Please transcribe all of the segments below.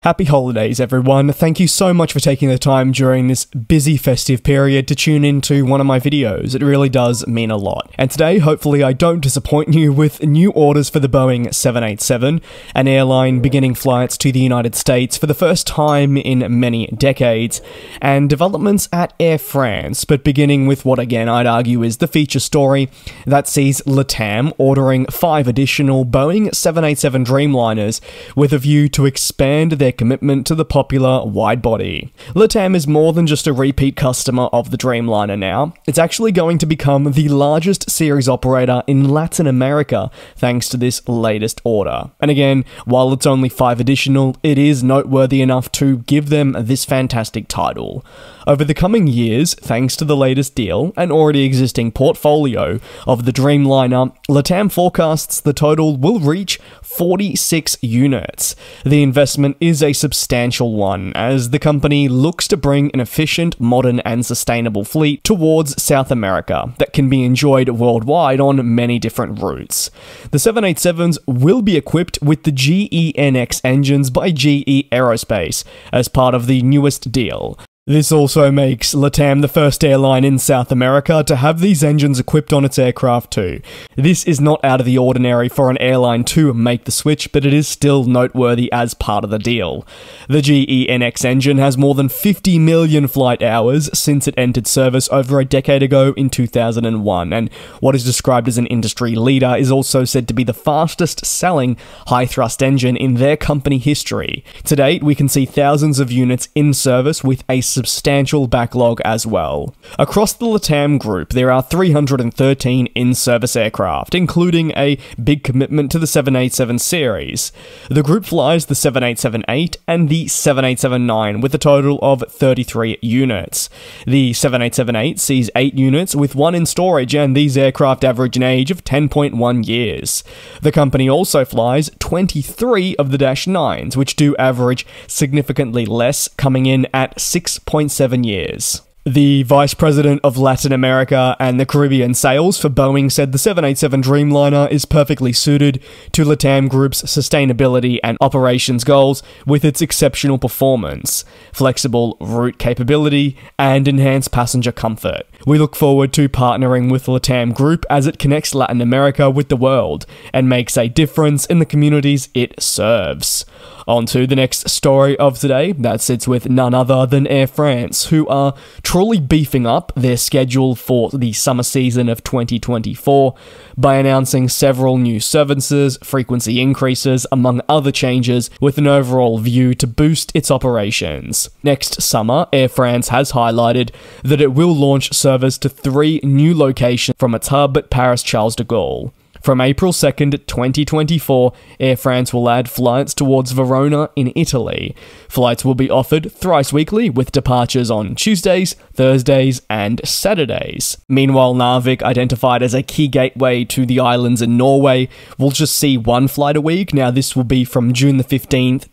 Happy holidays, everyone. Thank you so much for taking the time during this busy festive period to tune into one of my videos. It really does mean a lot. And today, hopefully I don't disappoint you with new orders for the Boeing 787, an airline beginning flights to the United States for the first time in many decades, and developments at Air France, but beginning with what again I'd argue is the feature story that sees LATAM ordering 5 additional Boeing 787 Dreamliners with a view to expand their commitment to the popular widebody. LATAM is more than just a repeat customer of the Dreamliner now. It's actually going to become the largest series operator in Latin America thanks to this latest order. And again, while it's only 5 additional, it is noteworthy enough to give them this fantastic title. Over the coming years, thanks to the latest deal and already existing portfolio of the Dreamliner, LATAM forecasts the total will reach 46 units. The investment is a substantial one, as the company looks to bring an efficient, modern and sustainable fleet towards South America that can be enjoyed worldwide on many different routes. The 787s will be equipped with the GEnx engines by GE Aerospace as part of the newest deal. This also makes LATAM the first airline in South America to have these engines equipped on its aircraft too. This is not out of the ordinary for an airline to make the switch, but it is still noteworthy as part of the deal. The GEnx engine has more than 50 million flight hours since it entered service over a decade ago in 2001, and what is described as an industry leader is also said to be the fastest selling high-thrust engine in their company history. To date, we can see thousands of units in service with a substantial backlog as well. Across the LATAM group, there are 313 in-service aircraft, including a big commitment to the 787 series. The group flies the 787-8 and the 787-9 with a total of 33 units. The 787-8 sees 8 units with 1 in storage, and these aircraft average an age of 10.1 years. The company also flies 23 of the Dash 9s, which do average significantly less, coming in at 6.7 years. The Vice President of Latin America and the Caribbean Sales for Boeing said the 787 Dreamliner is perfectly suited to LATAM Group's sustainability and operations goals with its exceptional performance, flexible route capability, and enhanced passenger comfort. We look forward to partnering with LATAM Group as it connects Latin America with the world and makes a difference in the communities it serves. On to the next story of today, that sits with none other than Air France, who are truly beefing up their schedule for the summer season of 2024 by announcing several new services, frequency increases, among other changes, with an overall view to boost its operations. Next summer, Air France has highlighted that it will launch service to 3 new locations from its hub at Paris Charles de Gaulle. From April 2nd, 2024, Air France will add flights towards Verona in Italy. Flights will be offered thrice weekly, with departures on Tuesdays, Thursdays, and Saturdays. Meanwhile, Narvik, identified as a key gateway to the islands in Norway, will just see 1 flight a week. Now, this will be from June the 15th,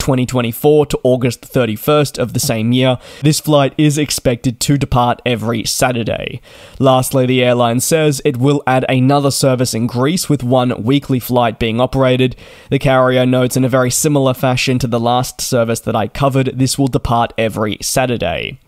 2024 to August 31st of the same year. This flight is expected to depart every Saturday. Lastly, the airline says it will add another service in Greece with 1 weekly flight being operated. The carrier notes in a very similar fashion to the last service that I covered, this will depart every Saturday.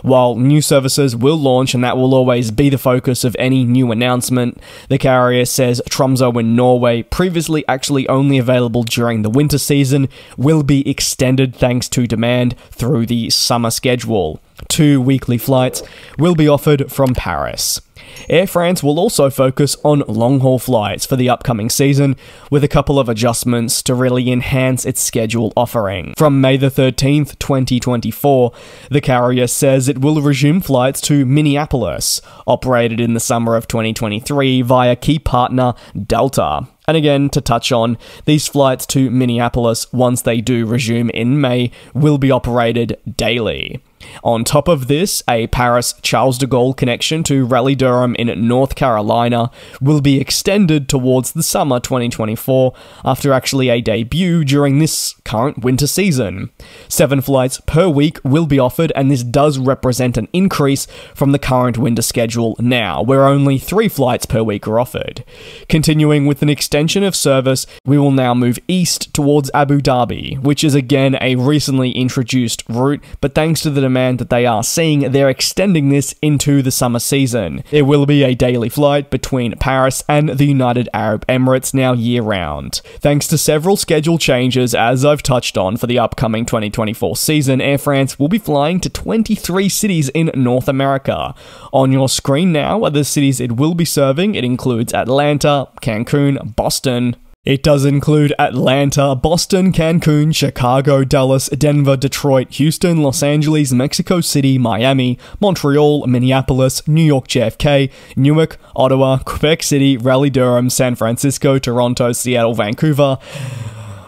While new services will launch, and that will always be the focus of any new announcement, the carrier says Tromsø in Norway, previously actually only available during the winter season, will be extended thanks to demand through the summer schedule. 2 weekly flights will be offered from Paris. Air France will also focus on long-haul flights for the upcoming season, with a couple of adjustments to really enhance its schedule offering. From May the 13th, 2024, the carrier says it will resume flights to Minneapolis, operated in the summer of 2023 via key partner Delta. And again, to touch on, these flights to Minneapolis, once they do resume in May, will be operated daily. On top of this, a Paris-Charles de Gaulle connection to Raleigh-Durham in North Carolina will be extended towards the summer 2024 after actually a debut during this current winter season. 7 flights per week will be offered, and this does represent an increase from the current winter schedule now, where only 3 flights per week are offered. Continuing with an extension of service, we will now move east towards Abu Dhabi, which is again a recently introduced route, but thanks to the demand that they are seeing, they're extending this into the summer season. There will be a daily flight between Paris and the United Arab Emirates now year-round. Thanks to several schedule changes, as I've touched on, for the upcoming 2024 season, Air France will be flying to 23 cities in North America. On your screen now are the cities it will be serving. It includes Atlanta, Cancun, Boston. It does include Atlanta, Boston, Cancun, Chicago, Dallas, Denver, Detroit, Houston, Los Angeles, Mexico City, Miami, Montreal, Minneapolis, New York JFK, Newark, Ottawa, Quebec City, Raleigh-Durham, San Francisco, Toronto, Seattle, Vancouver,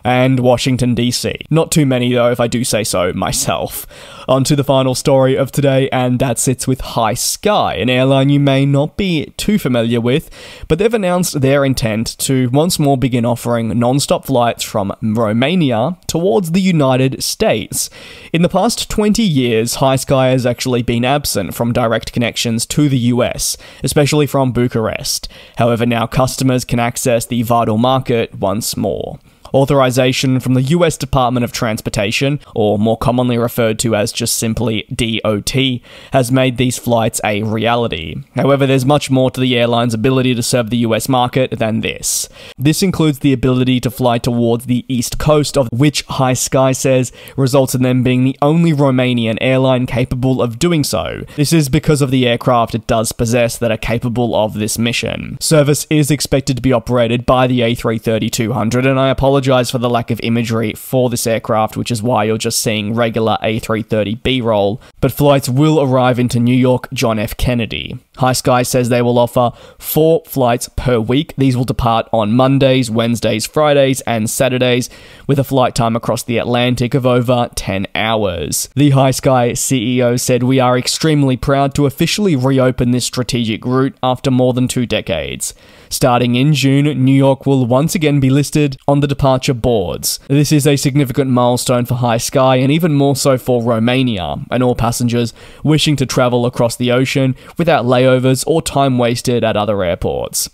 and Washington DC. Not too many though, if I do say so myself. On to the final story of today, and that sits with HiSky, an airline you may not be too familiar with, but they've announced their intent to once more begin offering non-stop flights from Romania towards the United States. In the past 20 years, HiSky has actually been absent from direct connections to the US, especially from Bucharest. However, now customers can access the vital market once more. Authorization from the US Department of Transportation, or more commonly referred to as just simply DOT, has made these flights a reality. However, there's much more to the airline's ability to serve the US market than this. This includes the ability to fly towards the East Coast, of which HiSky says results in them being the only Romanian airline capable of doing so. This is because of the aircraft it does possess that are capable of this mission. Service is expected to be operated by the A330-200, and I apologize for the lack of imagery for this aircraft, which is why you're just seeing regular A330 B-roll, but flights will arrive into New York John F. Kennedy. HiSky says they will offer 4 flights per week. These will depart on Mondays, Wednesdays, Fridays, and Saturdays, with a flight time across the Atlantic of over 10 hours. The HiSky CEO said, "We are extremely proud to officially reopen this strategic route after more than 2 decades. Starting in June, New York will once again be listed on the departure boards. This is a significant milestone for HiSky, and even more so for Romania, and all passengers wishing to travel across the ocean without layovers or time wasted at other airports."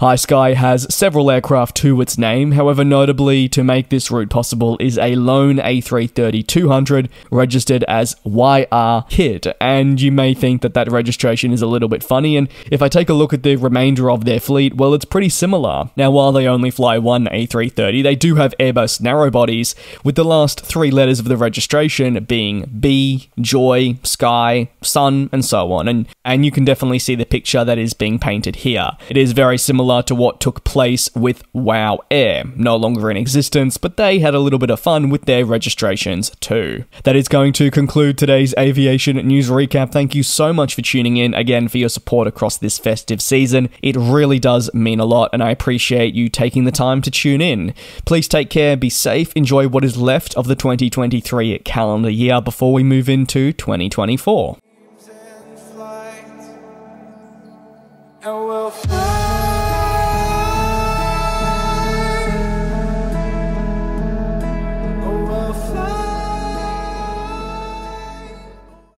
HiSky has several aircraft to its name, however notably to make this route possible is a lone A330-200 registered as YR Kid, and you may think that that registration is a little bit funny, and if I take a look at the remainder of their fleet, well, it's pretty similar. Now, while they only fly one A330, they do have Airbus narrowbodies, with the last 3 letters of the registration being B, Joy, Sky, Sun, and so on, and you can definitely see the picture that is being painted here. It is very similar to what took place with WOW Air, no longer in existence, but they had a little bit of fun with their registrations too. That is going to conclude today's aviation news recap. Thank you so much for tuning in, again, for your support across this festive season. It really does mean a lot, and I appreciate you taking the time to tune in. Please take care, be safe, enjoy what is left of the 2023 calendar year before we move into 2024.